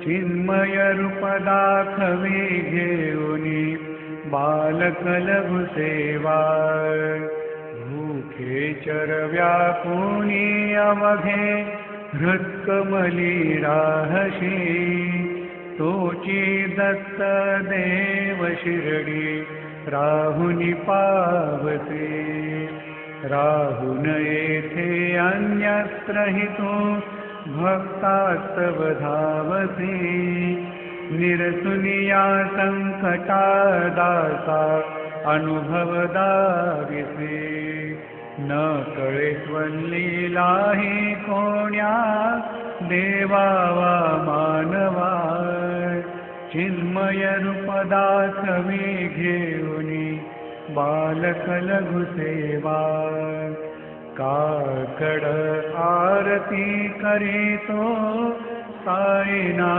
चिन्मय रूप दाखवे घेऊनी बालक लघु सेवा भूखे चर व्यापुनी अवघे हृत्कमली राहशी तोची दत्त देव शिरडी राहुनी पावते राहुन येथे अन्यत्र हितो भक्तास्तव धावते निरसुनिया संकटा दासा अनुभव दाविसे न कळे स्वलीला हि कोण्या देवावा मानवा चिन्मय रूप दाखवे घेऊनी बालक लघु सेवा काकड आरती करीतो साईनाथ